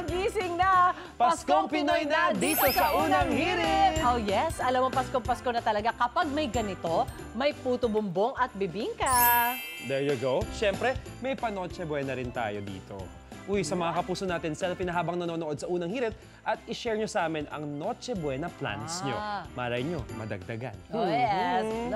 gising na! Paskong Pinoy na dito sa Unang Hirit! Oh yes, alam mo Pasko na talaga kapag may ganito, may puto bumbong at bibingka. There you go. Siyempre, may pa-Noche Buena rin tayo dito. Uy, sa mga kapuso natin, selfie na habang nanonood sa Unang Hirit at i-share nyo sa amin ang Noche Buena plans nyo. Malay nyo, madagdagan. Oh yes, who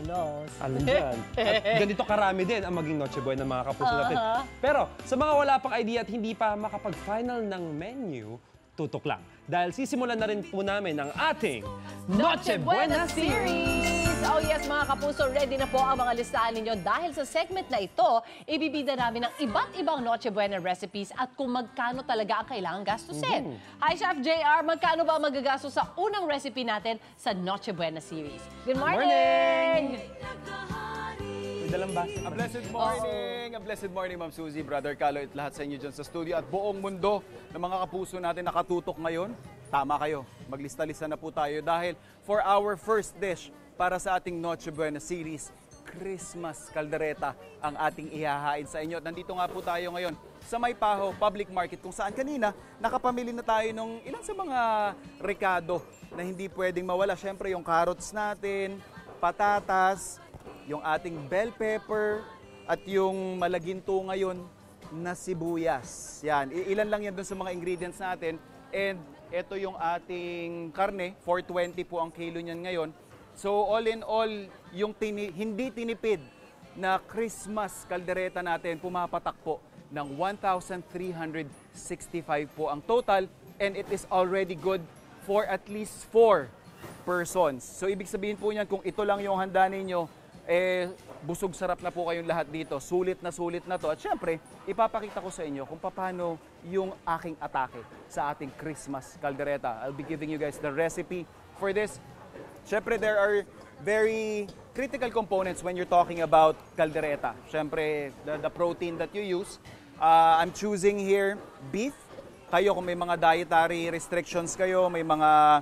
knows. Alam dyan. At ganito karami din ang maging Noche Buena ng mga kapuso natin. Pero sa mga wala pang idea at hindi pa makapag-final ng menu, tutok lang. Dahil sisimulan na rin po namin ang ating Noche Buena Series! Oh yes, mga kapuso, ready na po ang mga listahan ninyo dahil sa segment na ito, ibibida namin ang iba't ibang Noche Buena recipes at kung magkano talaga ang kailangan gastusin. Hi, Chef JR! Magkano ba ang magagastos sa unang recipe natin sa Noche Buena Series? Good morning! A blessed morning! A blessed morning, Ma'am Suzy, Brother Carlo, at lahat sa inyo dyan sa studio at buong mundo ng mga kapuso natin nakatutok ngayon. Tama kayo, maglista-lista na po tayo dahil for our first dish para sa ating Noche Buena series, Christmas Caldereta ang ating ihahain sa inyo. At nandito nga po tayo ngayon sa Maypaho Public Market kung saan kanina nakapamili na tayo ng ilan sa mga rekado na hindi pwedeng mawala. Siyempre yung carrots natin, patatas, yung ating bell pepper, at yung malaginto ngayon na sibuyas. Yan, ilan lang yan dun sa mga ingredients natin. And ito yung ating karne, 420 po ang kilo niyan ngayon. So all in all, yung hindi tinipid na Christmas kaldereta natin, pumapatak po ng 1,365 po ang total. And it is already good for at least 4 persons. So ibig sabihin po niyan, kung ito lang yung handa ninyo, busog sarap na po kayong lahat dito. Sulit na to. At syempre, ipapakita ko sa inyo kung paano yung aking atake sa ating Christmas caldereta. I'll be giving you guys the recipe for this. Syempre, there are very critical components when you're talking about caldereta. Syempre, the protein that you use. I'm choosing here beef. Kayo, kung may mga dietary restrictions kayo, may mga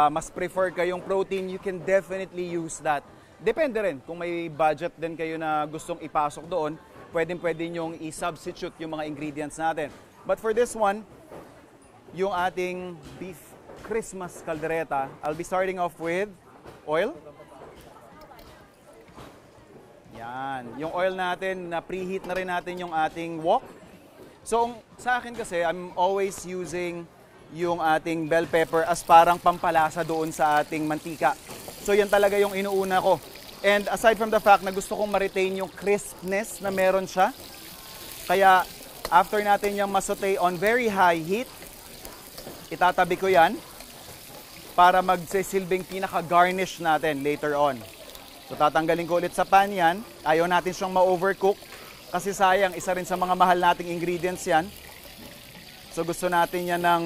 mas prefer kayong protein, you can definitely use that. Depende rin, kung may budget din kayo na gustong ipasok doon, pwede nyong i-substitute yung mga ingredients natin. But for this one, yung ating beef Christmas caldereta, I'll be starting off with oil. Yan, yung oil natin, na preheat na rin natin yung ating wok. So sa akin kasi, I'm always using yung ating bell pepper as parang pampalasa doon sa ating mantika. So yan talaga yung inuuna ko. And aside from the fact na gusto kong ma-retain yung crispness na meron siya, kaya after natin yung masaute on very high heat, itatabi ko yan para magsisilbing pinaka-garnish natin later on. So tatanggalin ko ulit sa pan yan. Ayaw natin siyang ma-overcook kasi sayang, isa rin sa mga mahal nating ingredients yan. So gusto natin yan ng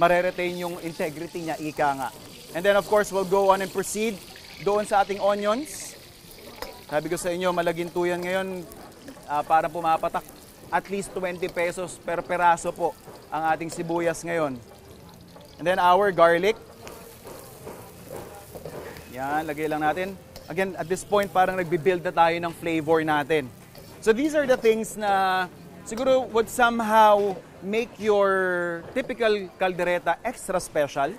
ma-retain yung integrity niya, ika nga. And then of course, we'll go on and proceed doon sa ating onions. Sabi ko sa inyo, malaginto yan ngayon, para pumapatak. At least 20 pesos per peraso po ang ating sibuyas ngayon. And then our garlic. Yan, lagay lang natin. Again, at this point, parang nagbi-build na tayo ng flavor natin. So these are the things na siguro would somehow make your typical caldereta extra special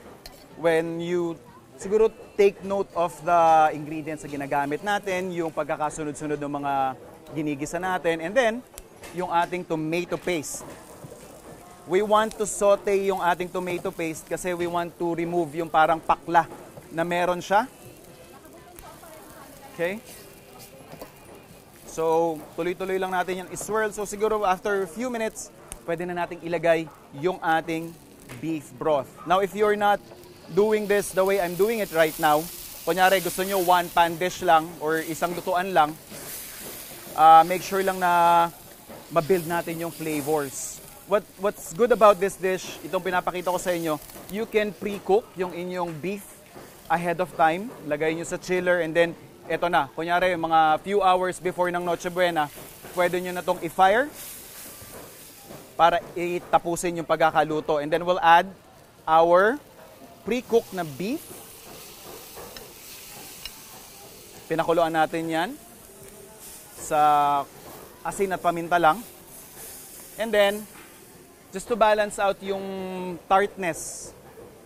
when you siguro take note of the ingredients na ginagamit natin, yung pagkakasunod-sunod ng mga ginigisa natin, and then yung ating tomato paste. We want to saute yung ating tomato paste kasi we want to remove yung parang pakla na meron siya. Okay? So, tuloy-tuloy lang natin yung iswirl. So, siguro after a few minutes, pwede na nating ilagay yung ating beef broth. Now, if you're not doing this the way I'm doing it right now, kunyari gusto nyo one pan dish lang or isang lutuan lang, make sure lang na ma-build natin yung flavors. What's good about this dish, itong pinapakita ko sa inyo, you can pre-cook yung inyong beef ahead of time, lagay nyo sa chiller, and then eto na, kunyari mga few hours before ng Noche Buena, pwede nyo na tong i-fire para itapusin yung pagkakaluto. And then we'll add our pre-cooked na beef. Pinakuluan natin yan sa asin at paminta lang. And then, just to balance out yung tartness.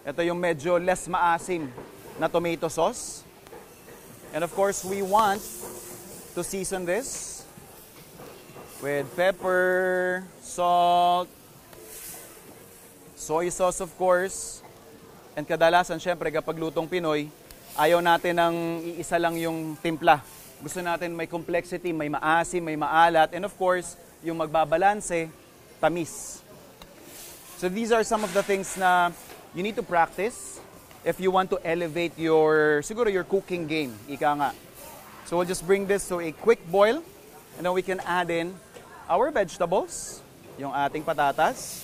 Ito yung medyo less maasim na tomato sauce. And of course, we want to season this with pepper, salt, soy sauce of course. And kadalasan, syempre, kapag lutong Pinoy, ayaw natin ng iisa lang yung timpla. Gusto natin may complexity, may maasim, may maalat, and of course, yung magbabalanse, tamis. So these are some of the things na you need to practice if you want to elevate your, siguro your cooking game, ika nga. So we'll just bring this to a quick boil, and then we can add in our vegetables, yung ating patatas,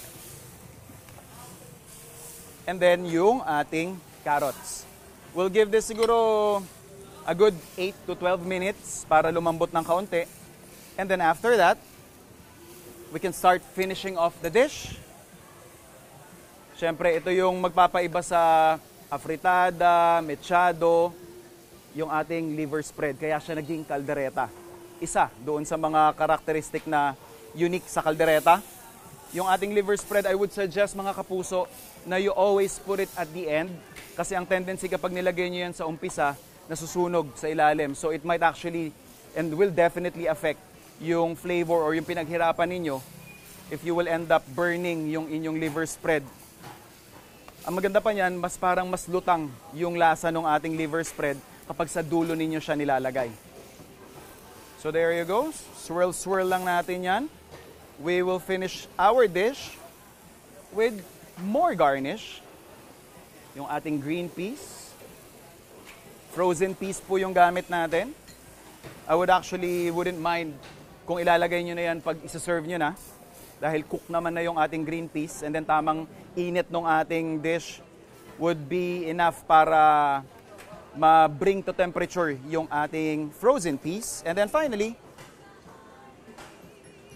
and then yung ating carrots. We'll give this siguro a good 8 to 12 minutes para lumambot ng kaunti. And then after that, we can start finishing off the dish. Siyempre, ito yung magpapaiba sa afritada, mechado, yung ating liver spread. Kaya siya naging kaldereta. Isa doon sa mga karakteristik na unique sa kaldereta. Yung ating liver spread, I would suggest mga kapuso na you always put it at the end kasi ang tendency kapag nilagay nyo yan sa umpisa, nasusunog sa ilalim. So it might actually and will definitely affect yung flavor or yung pinaghirapan ninyo if you will end up burning yung inyong liver spread. Ang maganda pa niyan, parang mas lutang yung lasa ng ating liver spread kapag sa dulo ninyo siya nilalagay. So there you go. Swirl lang natin yan. We will finish our dish with more garnish. Yung ating green peas. Frozen peas po yung gamit natin. I wouldn't mind kung ilalagay nyo na yan pag isa-serve nyo na. Dahil cook naman na yung ating green peas. And then tamang init ng ating dish would be enough para ma-bring to temperature yung ating frozen peas. And then finally,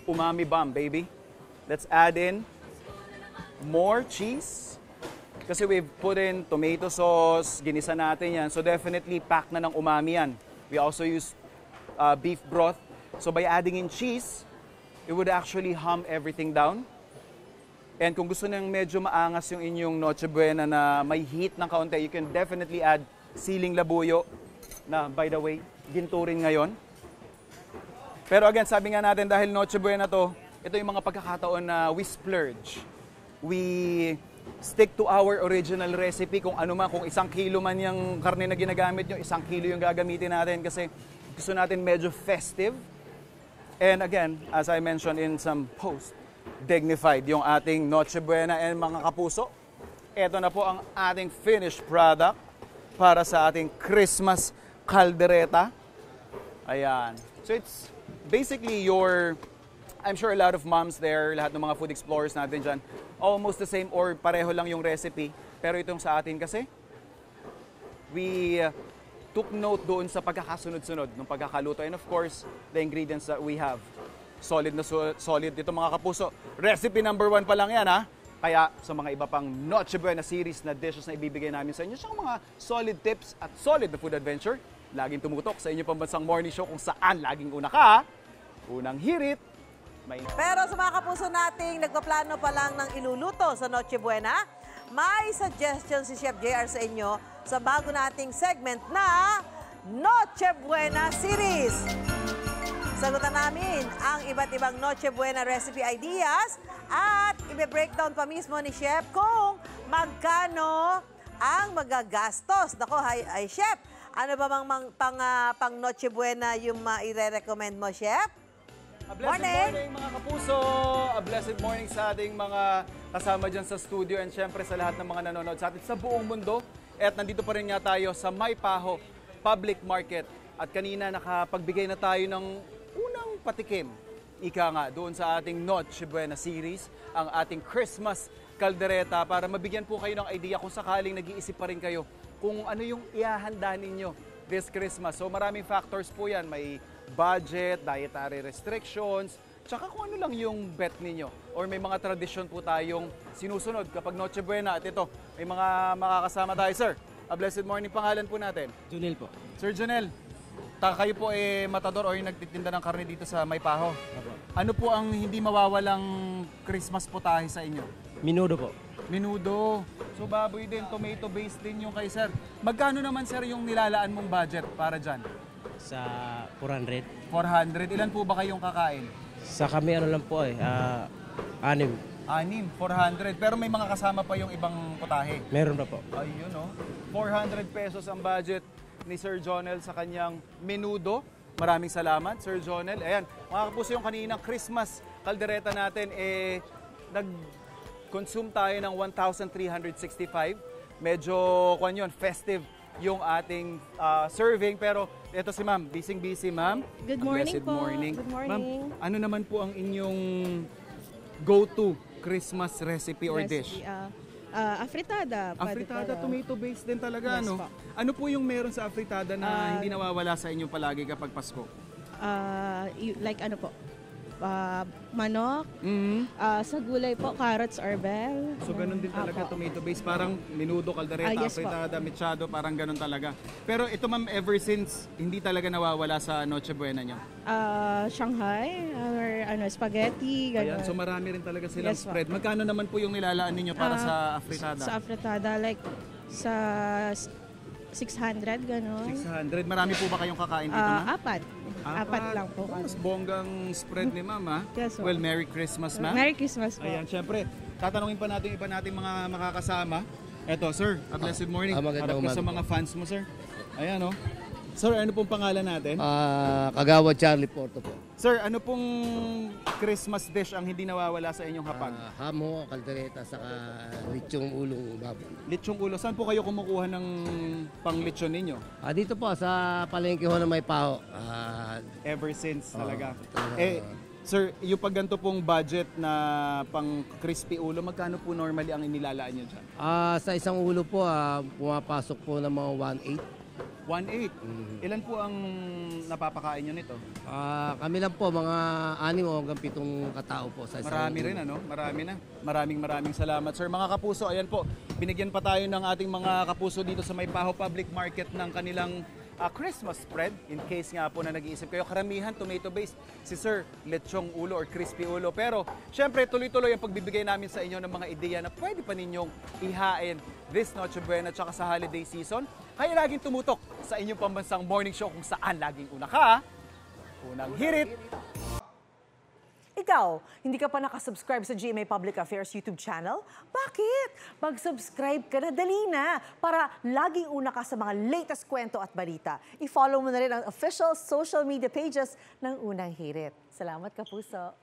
umami bomb, baby. Let's add in more cheese. Kasi we've put in tomato sauce, ginisa natin yan. So definitely pack na ng umami yan. We also use beef broth. So by adding in cheese, it would actually hum everything down. And kung gusto nang medyo maangas yung inyong Noche Buena na may heat ng kaunti, you can definitely add siling labuyo na, by the way, ginto rin ngayon. Pero again, sabi nga natin dahil Noche Buena to, ito yung mga pagkakataon na we splurge. We stick to our original recipe. Kung ano man, kung 1 kilo man yung karne na ginagamit nyo, 1 kilo yung gagamitin natin kasi gusto natin medyo festive. And again, as I mentioned in some post, dignified yung ating Noche Buena. And mga kapuso, ito na po ang ating finished product para sa ating Christmas caldereta. Ayan. So it's basically I'm sure a lot of moms there, lahat ng mga food explorers natin dyan, almost the same or pareho lang yung recipe. Pero itong sa atin kasi, we took note doon sa pagkakasunod-sunod ng pagkakaluto. And of course, the ingredients that we have. Solid na solid dito mga kapuso. Recipe number 1 pa lang yan ha. Kaya sa mga iba pang Noche Buena series na dishes na ibibigay namin sa inyo, siyang mga solid tips at solid na food adventure, laging tumutok sa inyong pambansang morning show kung saan laging una ka, unang hirit, Pero sa mga kapuso nating nagpaplano pa lang ng iluluto sa Noche Buena, may suggestion si Chef JR sa inyo sa bago nating segment na Noche Buena Series. Sagutan namin ang iba't ibang Noche Buena recipe ideas at i-breakdown pa mismo ni Chef kung magkano ang magagastos. Nako, ay Chef, ano ba pang Noche Buena yung maire-recommend mo, Chef? A blessed morning mga kapuso! A blessed morning sa ating mga kasama dyan sa studio and syempre sa lahat ng mga nanonood sa atin sa buong mundo. At nandito pa rin nga tayo sa Maypaho Public Market. At kanina nakapagbigay na tayo ng unang patikim. Ika nga, doon sa ating Noche Buena series, ang ating Christmas caldereta para mabigyan po kayo ng idea kung sakaling nag-iisip pa rin kayo kung ano yung ihahanda ninyo this Christmas. So maraming factors po yan. May budget, dietary restrictions, tsaka kung ano lang yung bet ninyo. Or may mga tradisyon po tayong sinusunod kapag Noche Buena. At ito, may mga makakasama tayo, sir. A blessed morning, pangalan po natin. Junel po. Sir Junel, kayo po matador o yung nagtitinda ng karne dito sa Maypaho. Opo. Ano po ang hindi mawawalang Christmas putahe sa inyo? Minudo po. Menudo. So baboy din, tomato based din yung kay sir. Magkano naman sir yung nilalaan mong budget para dyan? Sa 400. 400. Ilan po ba kayong kakain? Sa kami ano lang po eh, 6. 6, 400. Pero may mga kasama pa yung ibang putahe. Meron na po. Ayun no. 400 pesos ang budget ni Sir Jonel sa kanyang menudo. Maraming salamat, Sir Jonel. Ayan, mga kapuso, yung kaninang Christmas kaldereta natin, nag-consume tayo ng 1,365. Medyo, festive yung ating serving. Pero ito si ma'am, busy ma'am. Good A morning blessed po. morning. Good morning. Ma'am, ano naman po ang inyong go-to Christmas recipe or dish? Afritada. Pwede Afritada, pala. tomato-based din talaga, Yes no? po. Ano po yung meron sa afritada na hindi nawawala sa inyo palagi kapag Pasko? Like ano po? Manok. Sa gulay po, carrots or bell. So ganun din talaga, Apo. tomato-based. Parang menudo, caldereta, Yes po. afritada, mechado, parang ganun talaga. Pero ito ma'am, ever since, hindi talaga nawawala sa Noche Buena nyo? Shanghai or spaghetti. Ayan, Ganun. so marami rin talaga silang Yes po. spread. Magkano naman po yung nilalaan ninyo para sa afritada? Sa afritada, like sa 600, gano'n. 600. Marami po ba kayong kakain dito ma'am? Apat lang po. Mas bonggang spread ni ma'am ha? Yes, po. Well, Merry Christmas ma'am. Merry Christmas po. Ayan, syempre, tatanungin pa natin iba nating mga makakasama. Eto, sir, a blessed morning. magandang Harap ka sa umaga mga fans mo, sir. Ayan, oh. Sir, ano pong pangalan natin? Kagawa Charlie Porto po. Sir, ano pong Christmas dish ang hindi nawawala sa inyong hapag? Hamo, kaldereta, saka litsong ulong baboy. Lechong ulo. Saan po kayo kumukuha ng pang-lechon ninyo? Dito po sa palengke ho na may paho. Ever since talaga. talaga. Sir, yung pag ganito pong budget na pang crispy ulo, magkano po normally ang inilalaan nyo dyan? Sa isang ulo po, pumapasok po ng mga 1.8. Ilan po ang napapakain nyo nito? 1.8. Kami lang po, mga 6 o hanggang 7 katao po sa isang Marami ulo. rin ano? Marami na. Maraming salamat sir. Mga kapuso, ayan po. Binigyan pa tayo ng ating mga kapuso dito sa May Paho Public Market ng kanilang Christmas spread. In case nga po na nag-iisip kayo, karamihan tomato-based. Si Sir, lechong ulo or crispy ulo. Pero syempre tuloy-tuloy ang pagbibigay namin sa inyo ng mga ideya na pwede pa ninyong ihain this Noche Buena tsaka sa holiday season. Kaya laging tumutok sa inyong pambansang morning show kung saan laging una ka. Unang hirit. Ikaw, hindi ka pa nakasubscribe sa GMA Public Affairs YouTube channel? Bakit? Mag-subscribe ka na, dali na, para laging una ka sa mga latest kwento at balita. I-follow mo na rin ang official social media pages ng Unang Hirit. Salamat, Kapuso.